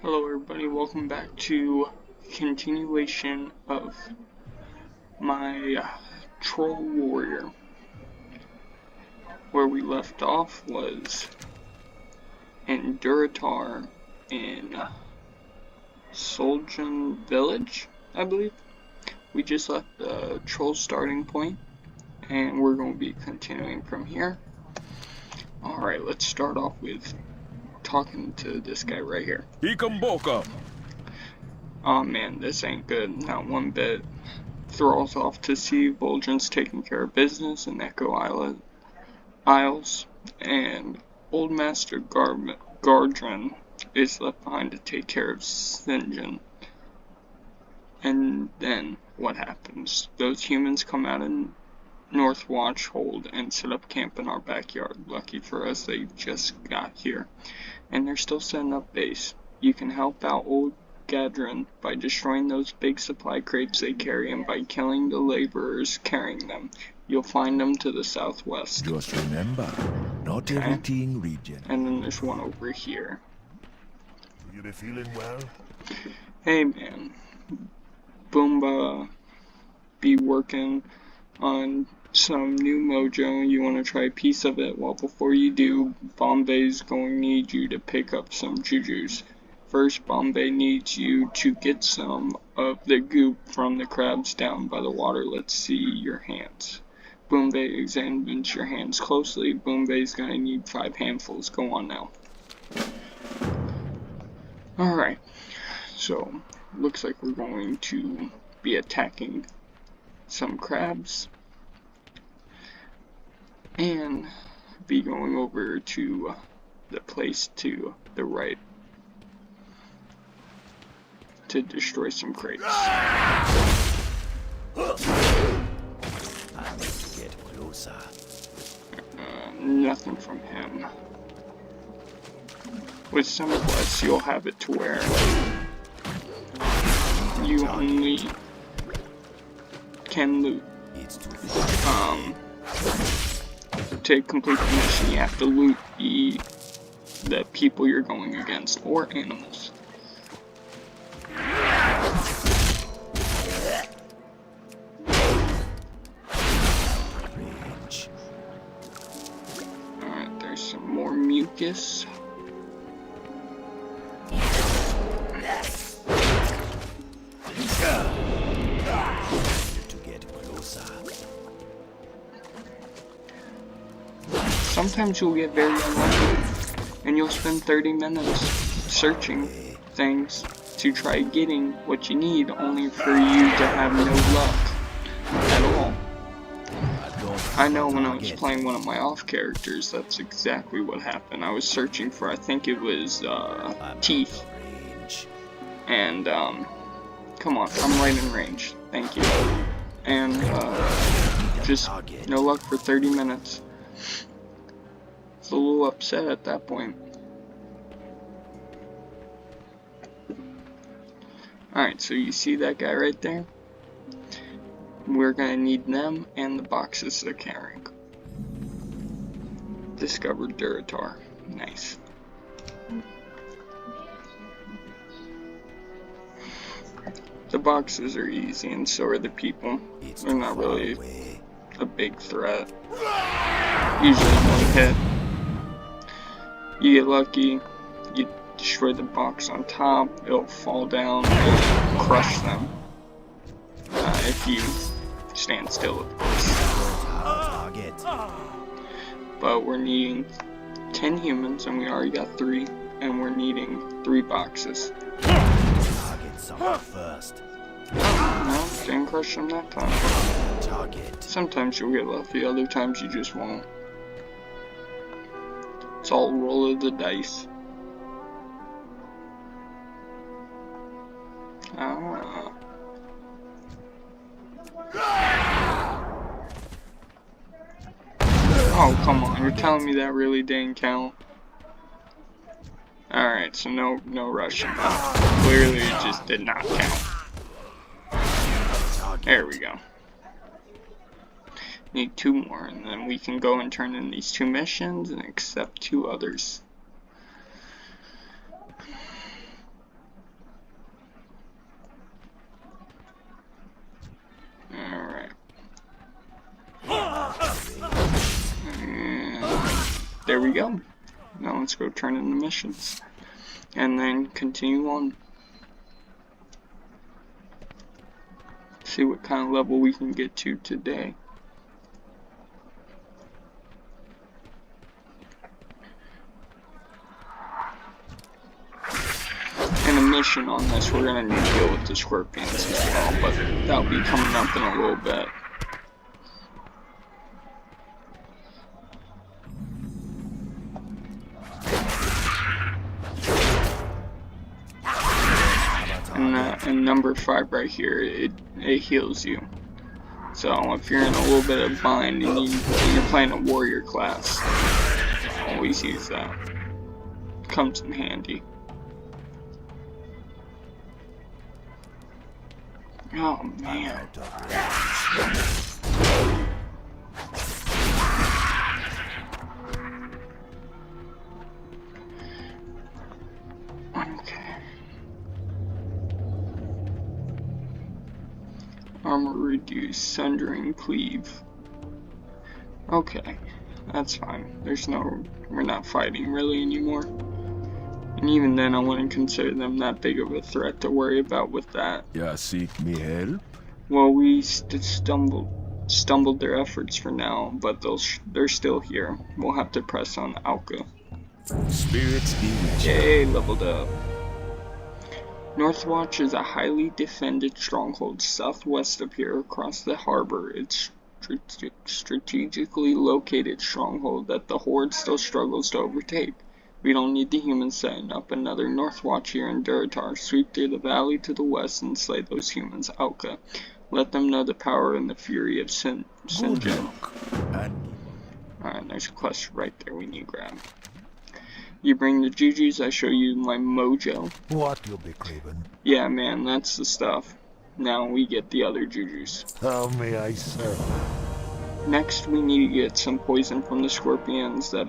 Hello everybody, welcome back to continuation of my Troll Warrior. Where we left off was in Durotar in Soljan Village, I believe. We just left the Troll starting point and we're going to be continuing from here. Alright, let's start off with talking to this guy right here. Oh man, this ain't good, not one bit. Thrall's off to see Vol'jin's taking care of business in Echo Isles, and Old Master Gardren is left behind to take care of Sinjin. And then, what happens? Those humans come out in North Watchhold and set up camp in our backyard. Lucky for us, they just got here. And they're still setting up base. You can help out Old Gardren by destroying those big supply crates they carry and by killing the laborers carrying them. You'll find them to the southwest. Just remember, not everything region. And then there's one over here. You be feeling well? Hey man, Boomba be working on some new mojo. You want to try a piece of it? Well, before you do, Bombay's going to need you to pick up some jujus. First, Bombay needs you to get some of the goop from the crabs down by the water. Let's see your hands. Bombay examines your hands closely. Bombay's going to need 5 handfuls. Go on now. Alright, so looks like we're going to be attacking some crabs and be going over to the place to the right to destroy some crates. Get closer. Nothing from him. With some quests, you'll have it to where you only can loot. To complete the mission, you have to loot the people you're going against, or animals. Alright, there's some more mucus. Sometimes you'll get very unlucky, and you'll spend 30 minutes searching things to try getting what you need, only for you to have no luck at all. I know when I was playing one of my off characters, that's exactly what happened. I was searching for, I think it was, teeth. And, come on, I'm right in range. Thank you. And, just no luck for 30 minutes. It's a little upset at that point. Alright, so you see that guy right there? We're gonna need them and the boxes they're carrying. Discovered Durotar. Nice. The boxes are easy and so are the people. They're not really a big threat. Usually one hit. You get lucky, you destroy the box on top, it'll fall down and crush them. If you stand still, of course. But we're needing 10 humans, and we already got 3, and we're needing 3 boxes. No, didn't crush them that time. Sometimes you'll get lucky, other times you just won't. It's all roll of the dice. Oh, come on, you're telling me that really didn't count? Alright, so no rushing. Clearly it just did not count. There we go. Need 2 more, and then we can go and turn in these 2 missions and accept 2 others. there we go. Now let's go turn in the missions. And then continue on. See what kind of level we can get to today. And a mission on this, we're gonna need to deal with the scorpions as well, but that'll be coming up in a little bit. And number 5 right here, it heals you. So if you're in a little bit of bind and you're playing a warrior class, always use that. Comes in handy. Oh man. Okay. Armor reduce, sundering cleave. Okay, that's fine. We're not fighting really anymore. And even then, I wouldn't consider them that big of a threat to worry about with that. You seek me help? Well, we stumbled their efforts for now, but they're still here. We'll have to press on Alka. Spirits be with you. Yay, leveled up. Northwatch is a highly defended stronghold southwest of here across the harbor. It's strategically located stronghold that the Horde still struggles to overtake. We don't need the humans setting up another Northwatch here in Durotar. Sweep through the valley to the west and slay those humans, Alka. Let them know the power and the fury of Sinjin. Alright, there's a quest right there we need to grab. You bring the Jujus, I show you my mojo. What you be craving? Yeah, man, that's the stuff. Now we get the other Jujus. How may I serve? Next, we need to get some poison from the scorpions that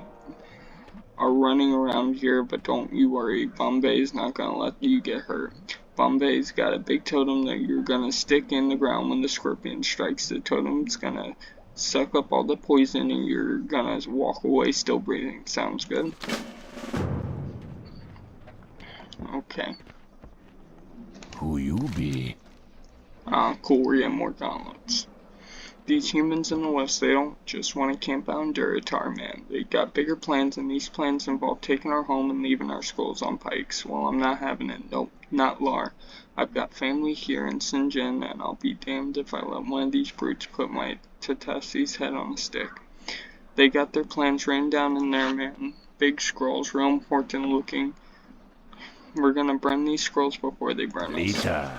are running around here, but don't you worry, Bombay's not gonna let you get hurt. Bombay's got a big totem that you're gonna stick in the ground when the scorpion strikes. The totem's gonna suck up all the poison and you're gonna walk away still breathing. Sounds good? Okay. Who you be? Cool, we're getting more gauntlets. These humans in the west, they don't just want to camp out in Durotar, man. They got bigger plans, and these plans involve taking our home and leaving our skulls on pikes. Well, I'm not having it. Nope, not Lar. I've got family here in Sinjin, and I'll be damned if I let one of these brutes put my Tatasi's head on a stick. They got their plans written down in there, man. Big scrolls, real important looking. We're gonna burn these scrolls before they burn us. Lita.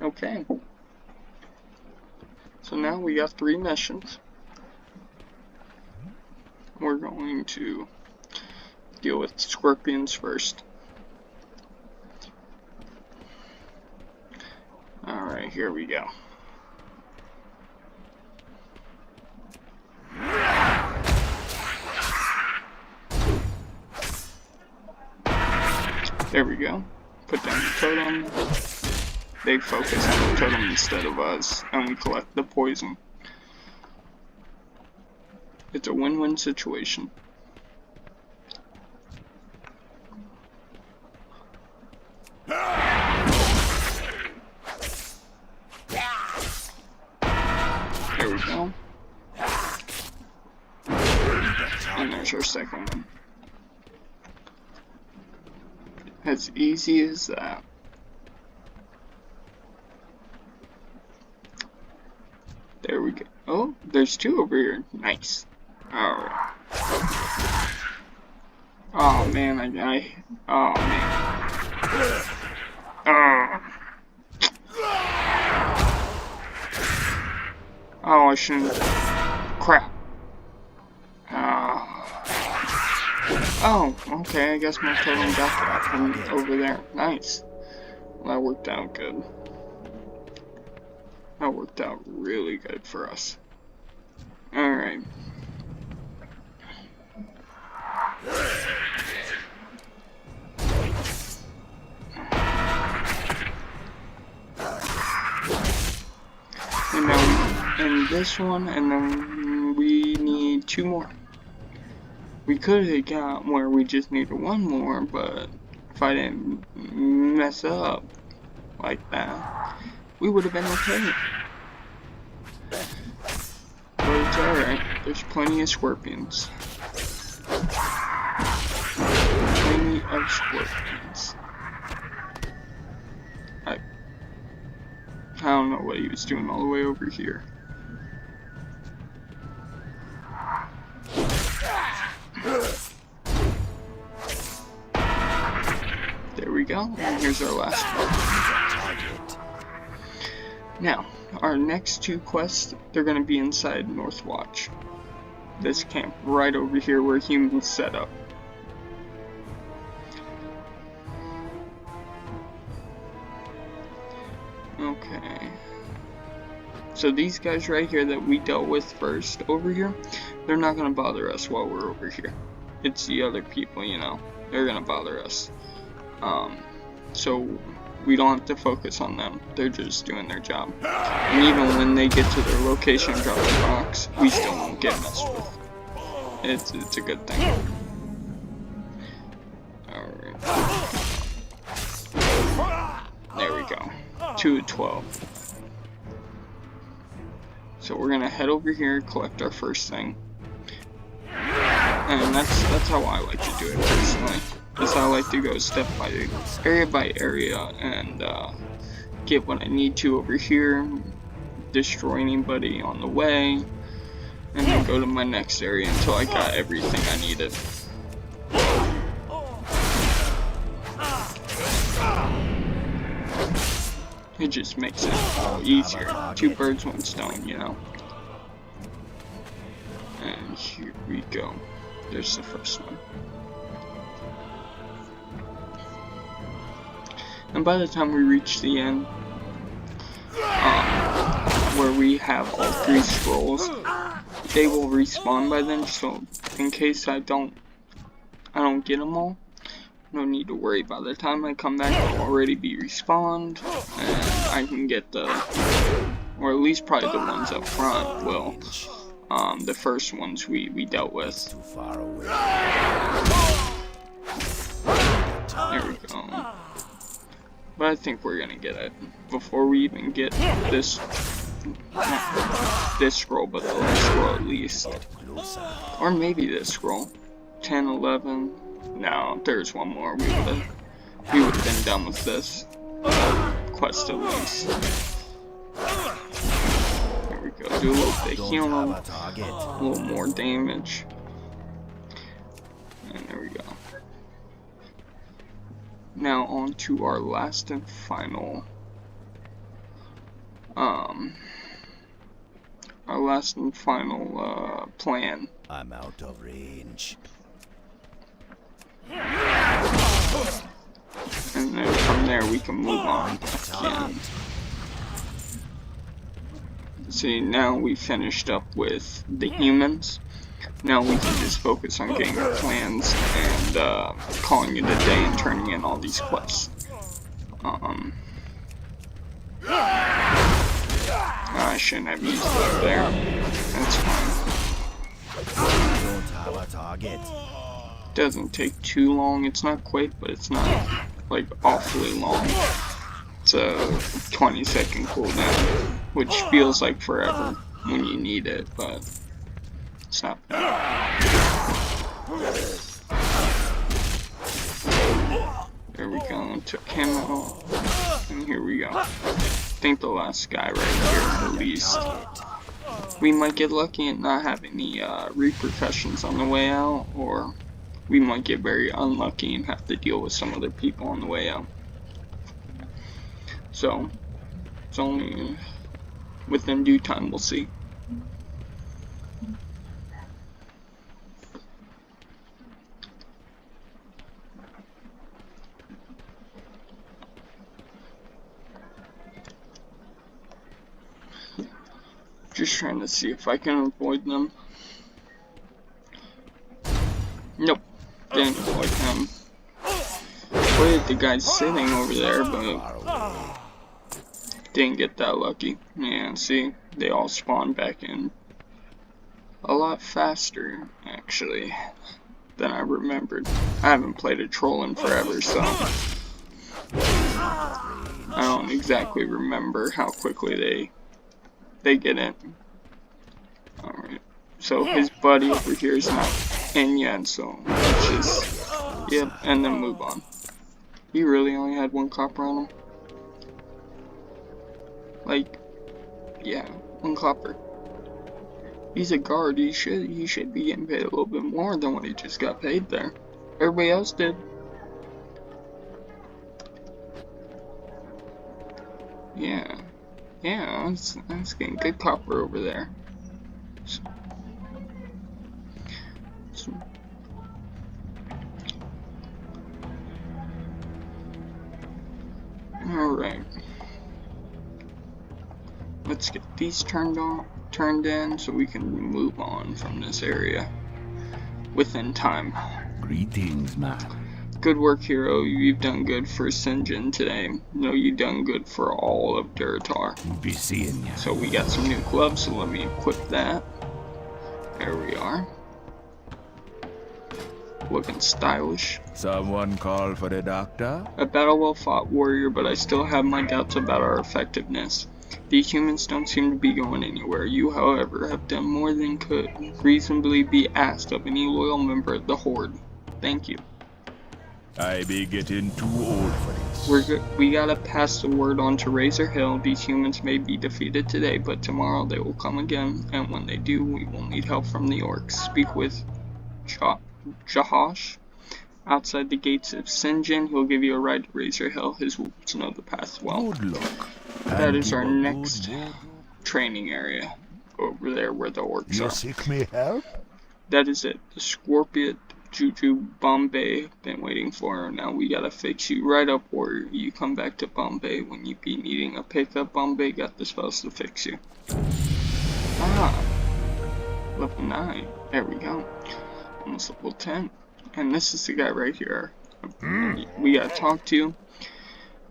Okay. So now we got 3 missions. We're going to deal with scorpions first. Alright, here we go. There we go. Put down the totem. They focus on the totem instead of us, and we collect the poison. It's a win-win situation. There we go. And there's our second one. As easy as that. There we go. Oh, there's 2 over here. Nice. Alright. Oh man, oh man. Oh, I shouldn't. Crap. Oh, okay, I guess my totem got that from over there. Nice. Well, that worked out good. That worked out really good for us. Alright. And then in this one, and then we 2 more. We could have got where we just needed 1 more, but if I didn't mess up like that, we would have been okay. But it's alright, there's plenty of scorpions. Plenty of scorpions. I don't know what he was doing all the way over here. There we go, and here's our last one. Now, our next 2 quests, they're going to be inside Northwatch. This camp right over here where humans set up. Okay. So these guys right here that we dealt with first over here, they're not going to bother us while we're over here. It's the other people, you know, they're going to bother us. So we don't have to focus on them. They're just doing their job. And even when they get to their location and drop the box, we still won't get messed with. It's a good thing. Alright. There we go. 2 of 12. So we're gonna head over here, collect our first thing. And that's how I like to do it personally. Is I like to go step by area and get what I need to over here, destroy anybody on the way, and then go to my next area until I got everything I needed. It just makes it all easier. 2 birds, 1 stone, you know. And here we go. There's the first one. And by the time we reach the end, where we have all 3 scrolls, they will respawn by then. So in case I don't get them all, no need to worry. By the time I come back, they'll already be respawned, and I can get or at least probably the ones up front will. The first ones we dealt with. There we go. But I think we're gonna get it before we even get this scroll, but the last scroll at least. Or maybe this scroll. 10, 11. No, there's 1 more. We would have been done with this quest at least. There we go. Do a little bit of healing, a little more damage, and there we go. Now on to our last and final plan. I'm out of range. And then from there we can move on again. See, now we finished up with the humans. Now we can just focus on getting our plans and calling it a day and turning in all these quests. I shouldn't have used that there. That's fine. Doesn't take too long. It's not quick, but it's not like awfully long. It's a 20-second cooldown, which feels like forever when you need it, but it's not bad. There we go. Took him out, and here we go. I think the last guy right here at least. We might get lucky and not have any repercussions on the way out, or we might get very unlucky and have to deal with some other people on the way out. So, it's only within due time, we'll see. Just trying to see if I can avoid them. Nope, didn't avoid him. Avoided the guy sitting over there, but didn't get that lucky. Yeah, see, they all spawned back in a lot faster, actually, than I remembered. I haven't played a troll in forever, so I don't exactly remember how quickly they get in. Alright, so his buddy over here is not in yet, so let's just, yep, and then move on. He really only had 1 copper on him. Like, yeah, 1 copper. He's a guard, he should be getting paid a little bit more than what he just got paid there. Everybody else did. Yeah, that's getting good copper over there. Alright. Let's get these turned in so we can move on from this area within time. Greetings, man. Good work, hero. You've done good for Sinjin today. No, you've done good for all of Durotar. Be seeing ya. So we got some new gloves, so let me equip that. There we are. Looking stylish. Someone call for the doctor? A battle well fought, warrior, but I still have my doubts about our effectiveness. These humans don't seem to be going anywhere. You, however, have done more than could reasonably be asked of any loyal member of the Horde. Thank you. I be getting too old for this. We gotta pass the word on to Razor Hill. These humans may be defeated today, but tomorrow they will come again, and when they do, we will need help from the orcs. Speak with Jahosh outside the gates of Sinjin. He'll give you a ride to Razor Hill. His wolves know the path well. Good luck. That is our next training area, over there where the orcs You are. seek me help? That is it. The Scorpion Juju Bombay been waiting for. Now we gotta fix you right up, warrior. You come back to Bombay when you be needing a pickup. Bombay got the spells to fix you. Ah, level 9. There we go. Almost level 10. And this is the guy right here. We gotta talk to.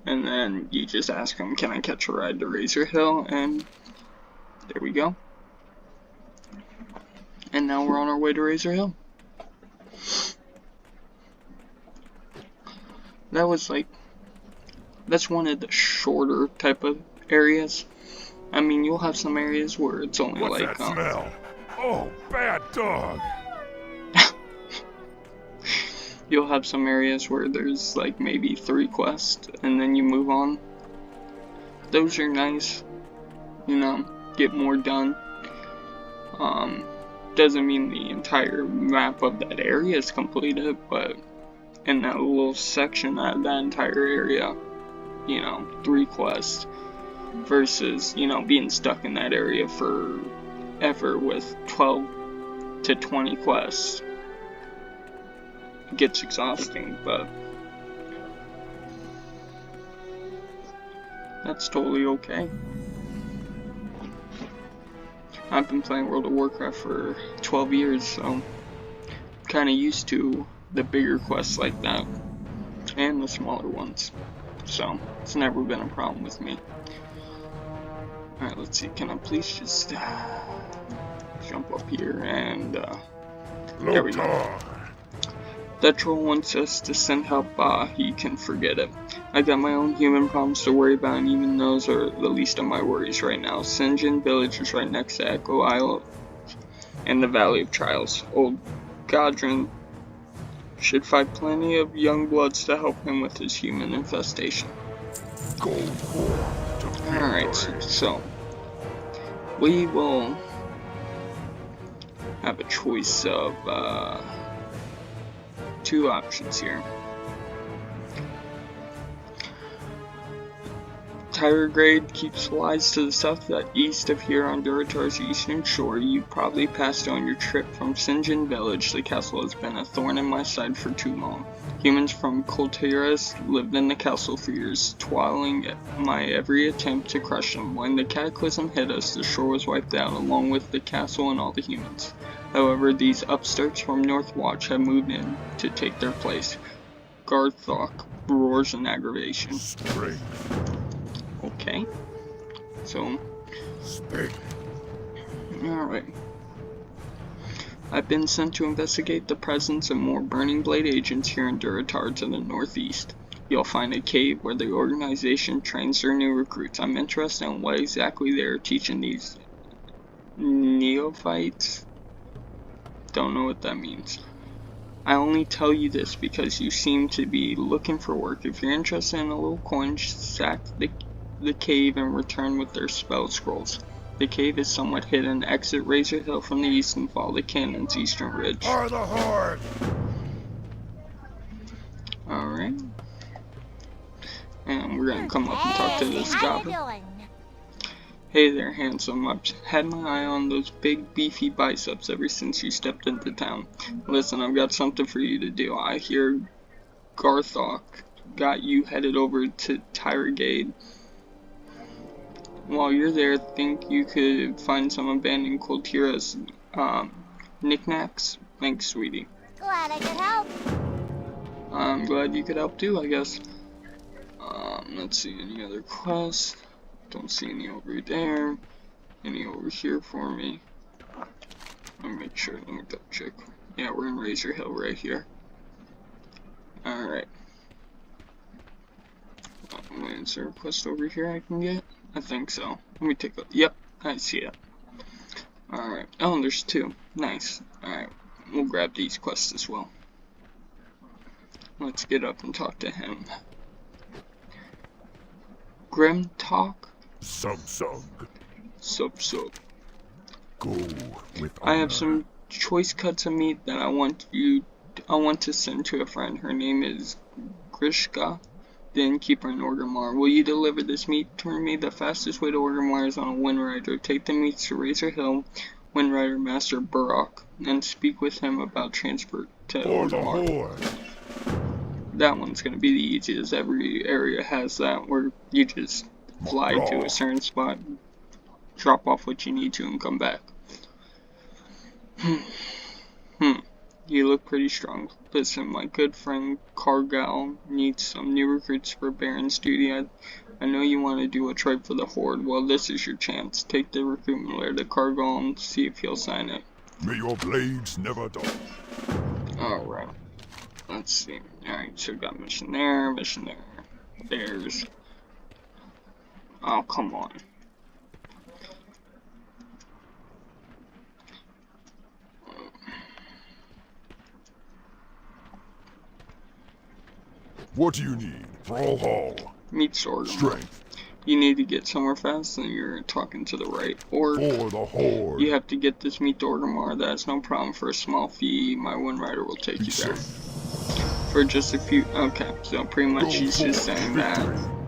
And then you just ask him, can I catch a ride to Razor Hill? And there we go. And now we're on our way to Razor Hill. That was like, that's one of the shorter type of areas. I mean, you'll have some areas where it's only What's like, that smell? Oh, bad dog. You'll have some areas where there's like maybe 3 quests and then you move on. Those are nice, you know, get more done. Doesn't mean the entire map of that area is completed, but in that little section of that entire area, you know, 3 quests versus, you know, being stuck in that area forever with 12 to 20 quests. It gets exhausting, but that's totally okay. I've been playing World of Warcraft for 12 years, so I'm kind of used to the bigger quests like that and the smaller ones, so it's never been a problem with me. Alright, let's see, can I please just jump up here and there we go. That troll wants us to send help, he can forget it. I got my own human problems to worry about, and even those are the least of my worries right now. Sinjin village is right next to Echo Isle and the Valley of Trials. Old Godrin should find plenty of young bloods to help him with his human infestation. Alright, so we will have a choice of 2 options here. Tiregrade keeps lies to the southeast of here on Durotar's eastern shore. You probably passed on your trip from Sinjin village. The castle has been a thorn in my side for too long. Humans from Kultiras lived in the castle for years, twirling at my every attempt to crush them. When the cataclysm hit us, the shore was wiped out, along with the castle and all the humans. However, these upstarts from Northwatch have moved in to take their place. Garthok roars in aggravation. Okay, so alright. I've been sent to investigate the presence of more Burning Blade agents here in Durotar to the northeast. You'll find a cave where the organization trains their new recruits. I'm interested in what exactly they are teaching these neophytes. Don't know what that means. I only tell you this because you seem to be looking for work. If you're interested in a little coin, sack the cave and return with their spell scrolls. The cave is somewhat hidden. Exit Razor Hill from the east and follow the cannon's eastern ridge. For the Horde! Alright. And we're gonna come up and talk to this goblin. Hey there, handsome. I've had my eye on those big, beefy biceps ever since you stepped into town. Listen, I've got something for you to do. I hear Garthok got you headed over to Tyragade. While you're there, think you could find some abandoned Kultira's knickknacks? Thanks, sweetie. Glad I could help. I'm glad you could help too, I guess. Let's see, any other quests? Don't see any over there. Any over here for me? Let me make sure, let me double check. Yeah, we're in Razor Hill right here. Alright. Is there a quest over here I can get? I think so. Let me take a look. Yep, I see it. Alright. Oh, there's two. Nice. Alright. We'll grab these quests as well. Let's get up and talk to him. Grim Talk? Sub. Go with I have some choice cuts of meat that I want to send to a friend. Her name is Grishka, the innkeeper in Orgrimmar. Will you deliver this meat to me? The fastest way to Orgrimmar is on a Windrider. Take the meats to Razor Hill, Windrider Master Burrock, and speak with him about transport to Orgrimmar. That one's gonna be the easiest. Every area has that, where you just fly to a certain spot, drop off what you need to, and come back. You look pretty strong. Listen, my good friend Cargal needs some new recruits for Baron's duty. I know you want to do what's right for the Horde. Well, this is your chance. Take the recruitment letter to Cargal and see if he'll sign it. May your blades never dull. Alright. Let's see. Alright, so we got mission there. There's... Oh, come on. What do you need? Brawl Hall. Meet Sorghum. Strength. You need to get somewhere fast, and you're talking to the right. Or For the Horde. you have to get this meat to Orgrimmar. That's no problem. For a small fee, my Windrider will take you there. For just a few... Okay, so pretty much he's just saying that,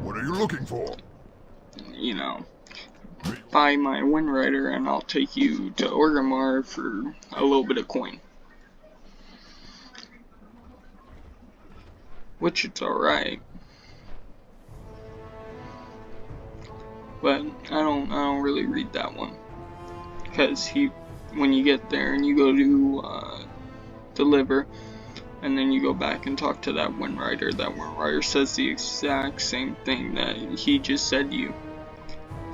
What are you looking for? you know, buy my Windrider and I'll take you to Orgrimmar for a little bit of coin. Which it's alright. But I don't really read that one. Because when you get there and you go to deliver, and then you go back and talk to that Windrider says the exact same thing that he just said to you.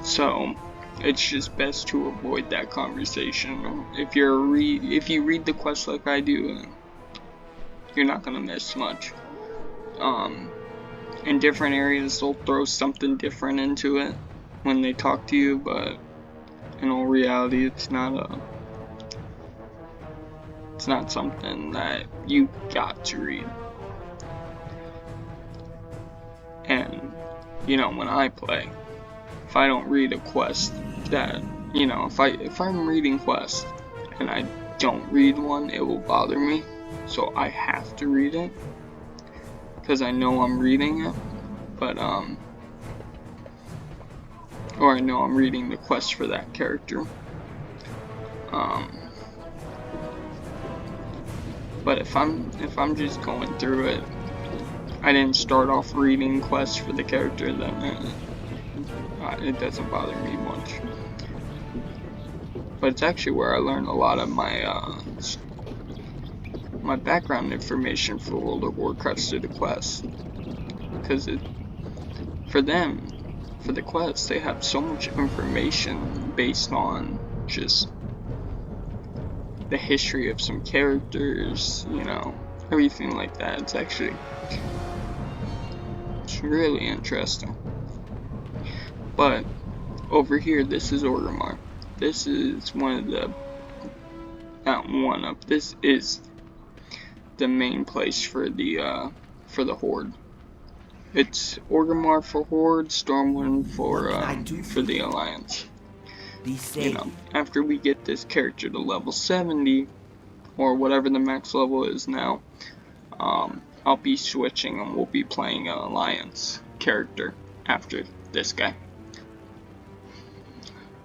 So it's just best to avoid that conversation. If you read the quest like I do, you're not gonna miss much. In different areas they'll throw something different into it when they talk to you, but in all reality it's not something that you got to read. And you know, when I play, if I don't read a quest that, you know, if I'm reading quests and I don't read one, it will bother me. So I have to read it because I know I'm reading it, but or I know I'm reading the quest for that character. But if I'm just going through it, I didn't start off reading quests for the character, then it doesn't bother me much. But it's actually where I learned a lot of my my background information for World of Warcraft through the quests. Because for the quests, they have so much information based on just the history of some characters, you know, everything like that. It's really interesting. But over here, this is Orgrimmar. This is this is the main place for the Horde. It's Orgrimmar for Horde, Stormwind for the Alliance. You know, after we get this character to level 70, or whatever the max level is now, I'll be switching and we'll be playing an Alliance character after this guy.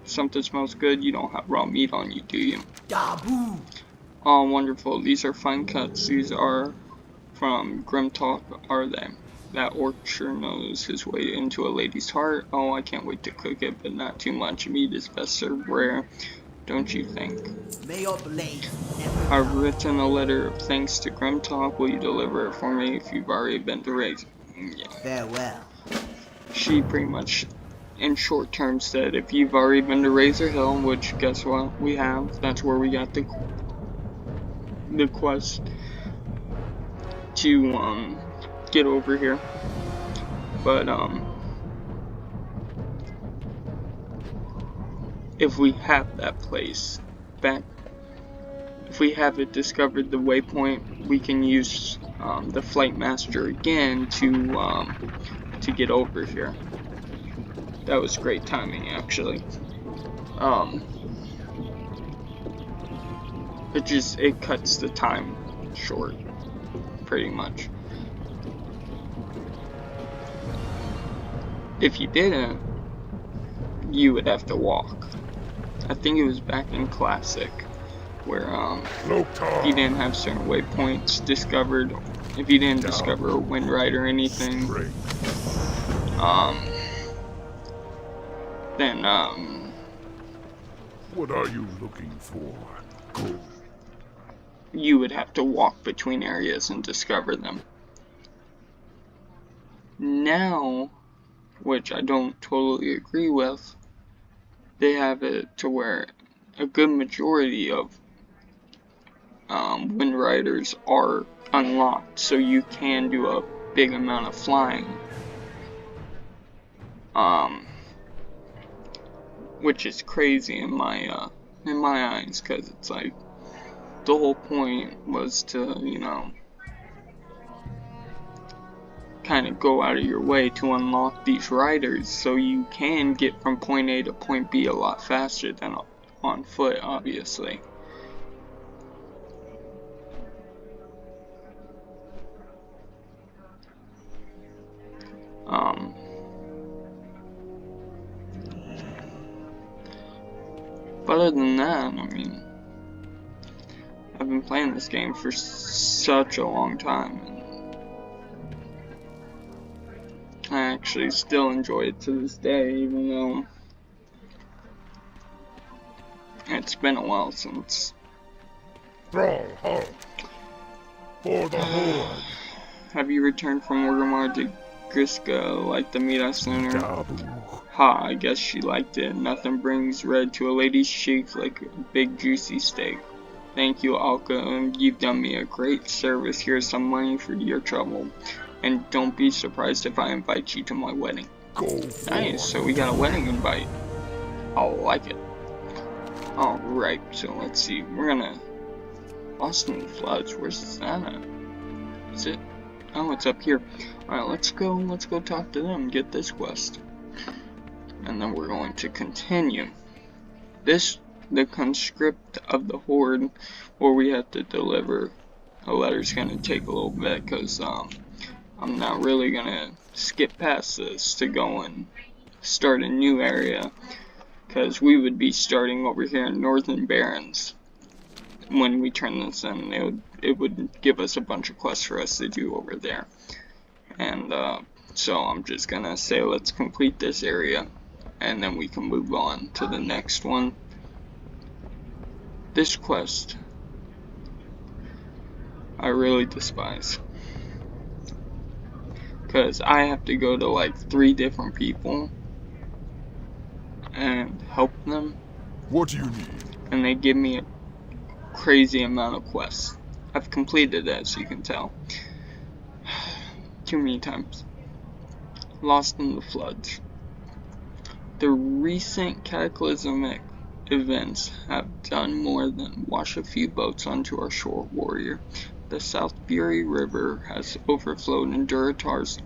Something smells good, you don't have raw meat on you, do you? Oh, wonderful. These are fine cuts. These are from Grimtalk, are they? That orc sure knows his way into a lady's heart. Oh, I can't wait to cook it, but not too much. Meat is best served rare, don't you think? I've written a letter of thanks to Grimtalk. Will you deliver it for me if you've already been to Razor? Yeah. Farewell. She pretty much, in short terms, said if you've already been to Razor Hill, which guess what, we have. That's where we got the quest to get over here. But if we have that place back, if we have it discovered the waypoint, we can use the Flight Master again to get over here. That was great timing, actually. It cuts the time short, pretty much. If you didn't, you would have to walk. I think it was back in Classic, where if you didn't have certain waypoints discovered, if you didn't discover a Windride or anything, then What are you looking for? Go. You would have to walk between areas and discover them. Now, which I don't totally agree with, they have it to where a good majority of Windriders are unlocked, so you can do a big amount of flying. Which is crazy in my eyes, because it's like the whole point was to, you know, kind of go out of your way to unlock these riders so you can get from point A to point B a lot faster than on foot, obviously. But other than that, I mean, I've been playing this game for such a long time, and I actually still enjoy it to this day, even though it's been a while since. Thrallhorn. For the Horde. Have you returned from Orgrimmar to Griska like the meat I sent her? Dabu. Ha, I guess she liked it. Nothing brings red to a lady's cheek like a big juicy steak. Thank you, Alka. You've done me a great service. Here's some money for your trouble. And don't be surprised if I invite you to my wedding. Go. Nice, so we got a wedding invite. I like it. Alright, so let's see. We're gonna... Lost in the Floods. Where's that at? Is it? Oh, it's up here. Alright, let's go talk to them, get this quest. And then we're going to continue. The conscript of the Horde, where we have to deliver a letter's gonna take a little bit, because I'm not really gonna skip past this to go and start a new area, because we would be starting over here in Northern Barrens. When we turn this in, it would give us a bunch of quests for us to do over there. And so I'm just gonna say let's complete this area, and then we can move on to the next one. This quest I really despise, because I have to go to like 3 different people and help them. What do you need? And they give me crazy amount of quests. I've completed it, as you can tell. Too many times. Lost in the floods. The recent cataclysmic events have done more than wash a few boats onto our shore, warrior. The South Fury River has overflowed and Durotar's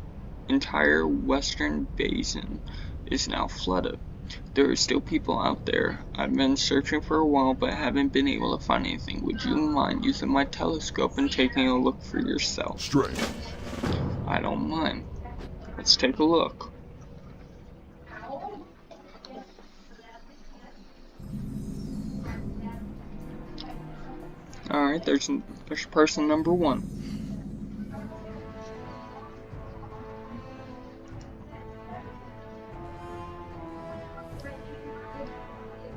entire western basin is now flooded. There are still people out there. I've been searching for a while but haven't been able to find anything. Would you mind using my telescope and taking a look for yourself? Straight. I don't mind. Let's take a look. Alright, there's person number 1.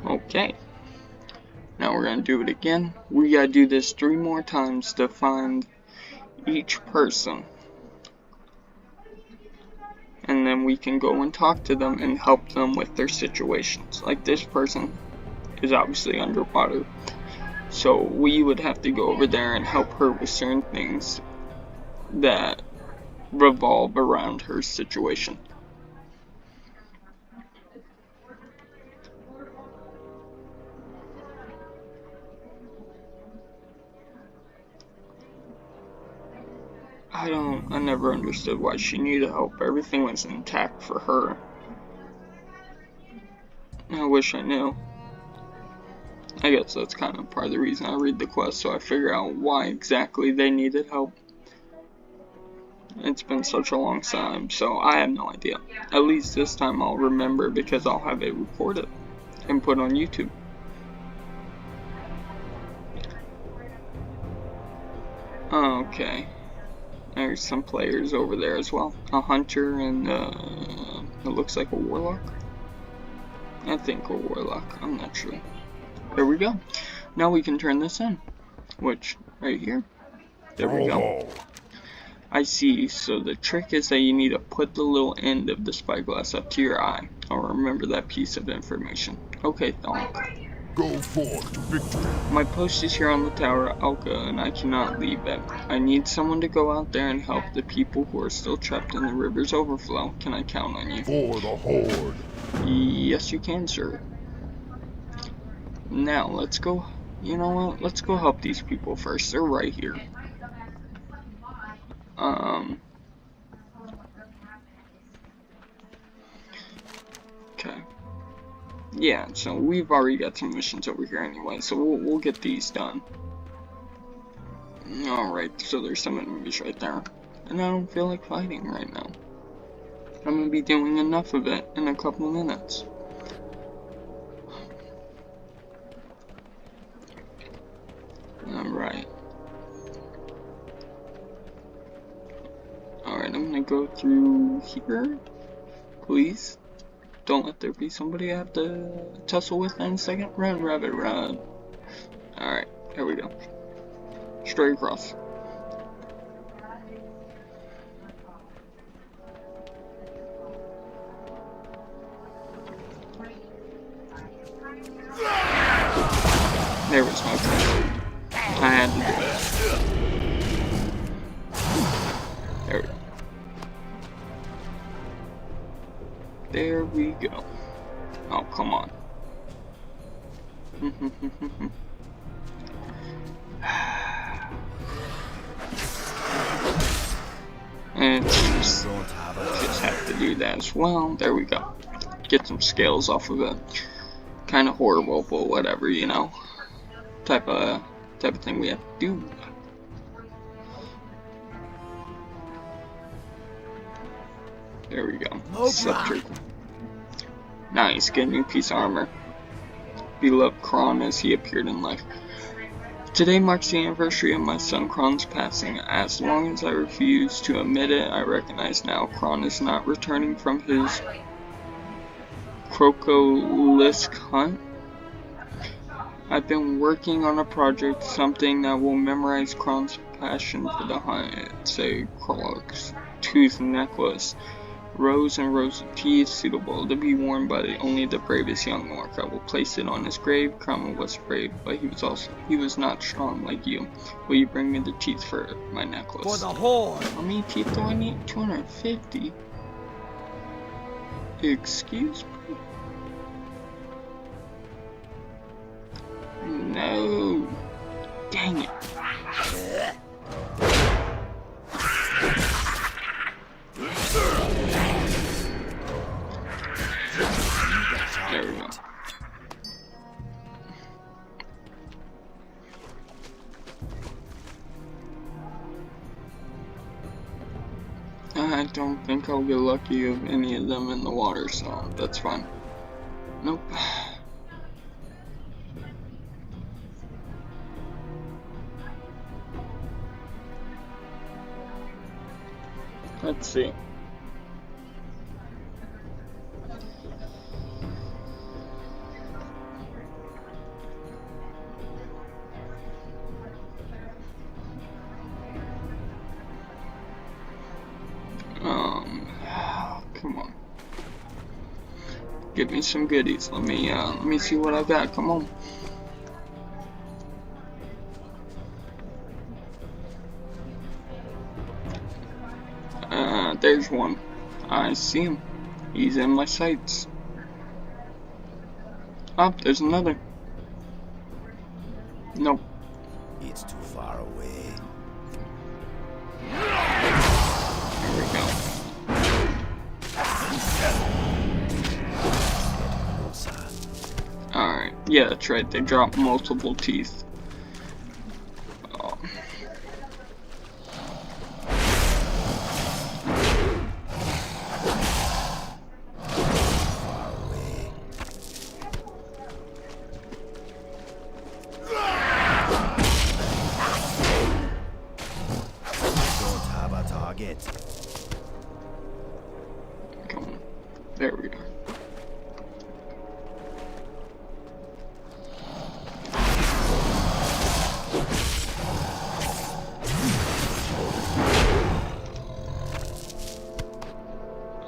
Okay. Now we're gonna do it again. We gotta do this 3 more times to find each person. And then we can go and talk to them and help them with their situations. Like this person is obviously underwater. So we would have to go over there and help her with certain things that revolve around her situation. I never understood why she needed help. Everything was intact for her. I wish I knew. I guess that's kind of part of the reason I read the quest, so I figure out why exactly they needed help. It's been such a long time, so I have no idea. At least this time I'll remember because I'll have it recorded and put on YouTube. Okay. There's some players over there as well. A hunter and it looks like a warlock. I think a warlock, I'm not sure. There we go. Now we can turn this in. Which, right here. There we go. I see, so the trick is that you need to put the little end of the spyglass up to your eye. I'll remember that piece of information. Okay, Thonk. Go forth to victory. My post is here on the tower, Alka, and I cannot leave it. I need someone to go out there and help the people who are still trapped in the river's overflow. Can I count on you? For the Horde. Yes, you can, sir. Now, let's go. You know what? Let's go help these people first. They're right here. Okay. Yeah, so we've already got some missions over here anyway, so we'll get these done. Alright, so there's some enemies right there. And I don't feel like fighting right now. I'm gonna be doing enough of it in a couple minutes. Alright. Alright, I'm gonna go through here. Please. Don't let there be somebody I have to tussle with in a second. Run, rabbit, run. Alright, there we go. Straight across. There was no trouble. I had to do it. There we go. There we go. Oh, come on. And just have to do that as well. There we go. Get some scales off of it. Kind of horrible, but whatever, you know. Type of thing we have to do. There we go. Scepter. Nice, get a new piece of armor. Beloved Kron as he appeared in life. Today marks the anniversary of my son Kron's passing. As long as I refuse to admit it, I recognize now Kron is not returning from his Crocolisk hunt. I've been working on a project, something that will memorize Kron's passion for the hunt. It's a Krolok's tooth necklace. Rows and rows of teeth, suitable to be worn by only the bravest young orc. I will place it on his grave. Cromwell was brave, but he was not strong like you. Will you bring me the teeth for my necklace? For the Horde! How many teeth do I need? 250. Excuse me? No. Dang it. There we go. I don't think I'll get lucky of any of them in the water, so that's fine. Nope. Let's see. Come on. Give me some goodies. Let me see what I got. Come on. There's one. I see him. He's in my sights. Oh, there's another. Nope. It's too far away. There we go. Alright. Yeah, that's right. They drop multiple teeth. Oh. Come on. There we go.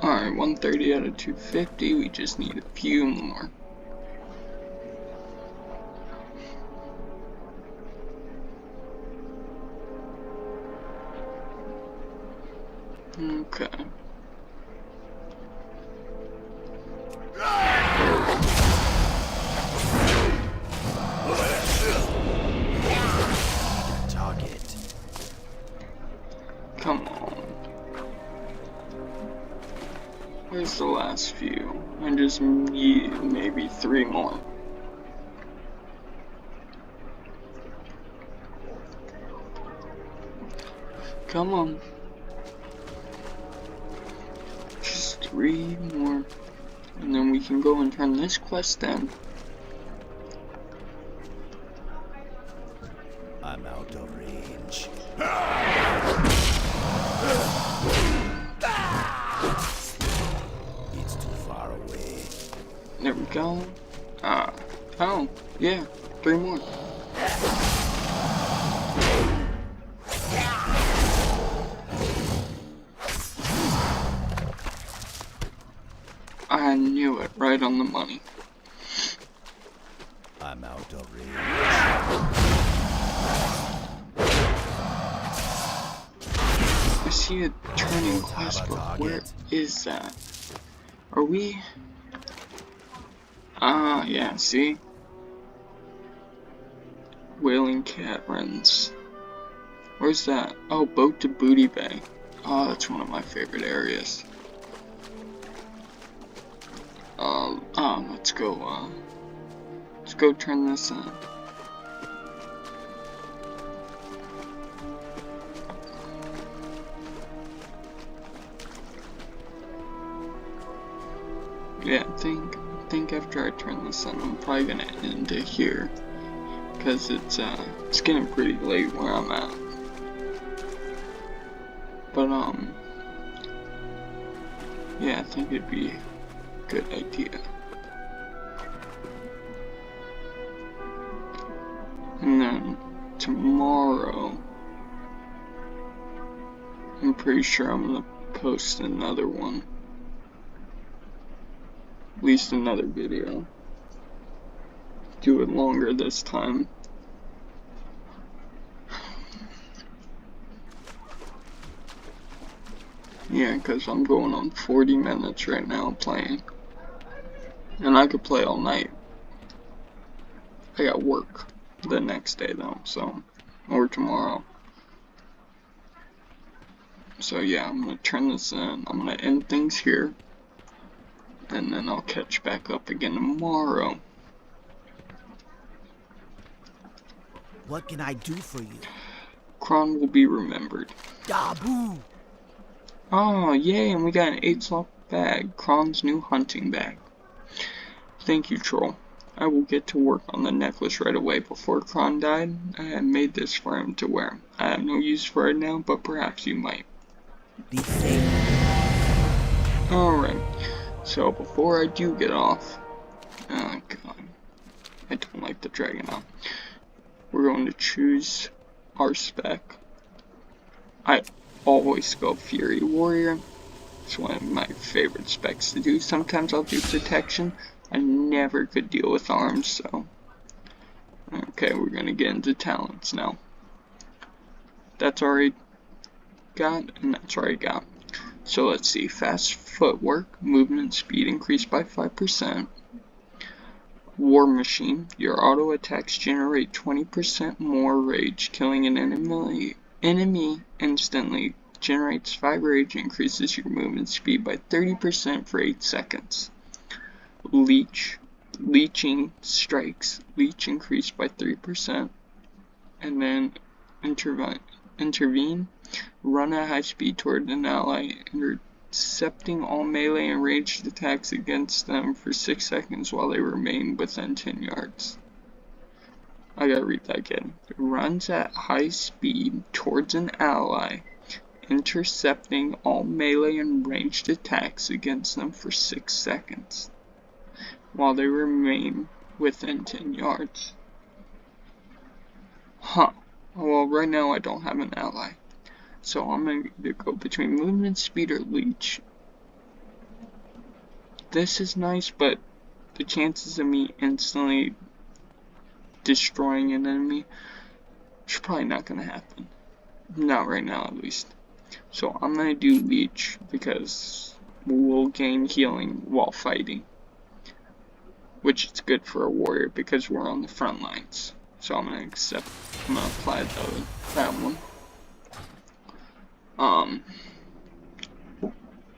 Alright, 130 out of 250. We just need a few more. Okay. Target. Come on. Where's the last few? I just need maybe 3 more. Come on. Just 3 more. And then we can go and turn this quest in. I'm out of range. It's too far away. There we go. Oh, yeah, 3 more. I knew it, right on the money. I'm out of range. I see a turning quest, but where is that? Are we? Yeah, see? Whaling Caverns. Where's that? Oh, Boat to Booty Bay. Oh, that's one of my favorite areas. Let's go turn this in. Yeah, I think after I turn this on, I'm probably gonna end it here, cause it's getting pretty late where I'm at. But yeah, I think it'd be a good idea. And then tomorrow, I'm pretty sure I'm gonna post another one at least another video. Do it longer this time. Yeah, because I'm going on 40 minutes right now playing. And I could play all night. I got work the next day though, so, or tomorrow. So yeah, I'm gonna turn this in. I'm gonna end things here. And then I'll catch back up again tomorrow. What can I do for you? Kron will be remembered. Dabu! Oh, yay, and we got an 8-slot bag. Kron's new hunting bag. Thank you, Troll. I will get to work on the necklace right away. Before Kron died, I had made this for him to wear. I have no use for it now, but perhaps you might. Be safe. Alright, so before I do get off, oh god, I don't like the Dragonaut. We're going to choose our spec. I always go Fury Warrior. It's one of my favorite specs to do. Sometimes I'll do protection. I never could deal with arms, so. Okay, we're gonna get into talents now. That's already got, and that's already got. So let's see, fast footwork, movement speed increased by 5%. War Machine, your auto attacks generate 20% more rage, killing an enemy instantly. Generates 5 rage, increases your movement speed by 30% for 8 seconds. Leeching strikes, leech increased by 3%. And then intervene, run at high speed toward an ally, intercepting all melee and ranged attacks against them for 6 seconds while they remain within 10 yards. I gotta read that again. It runs at high speed towards an ally, intercepting all melee and ranged attacks against them for 6 seconds while they remain within 10 yards. Huh. Well, right now I don't have an ally, so I'm going to go between movement speed or leech. This is nice, but the chances of me instantly destroying an enemy is probably not going to happen. Not right now, at least. So I'm going to do leech because we'll gain healing while fighting, which is good for a warrior because we're on the front lines. So I'm going to apply that one.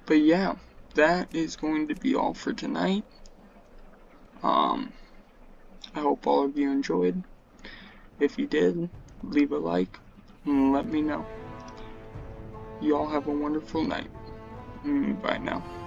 But yeah, that is going to be all for tonight. I hope all of you enjoyed. If you did, leave a like and let me know. You all have a wonderful night. Bye now.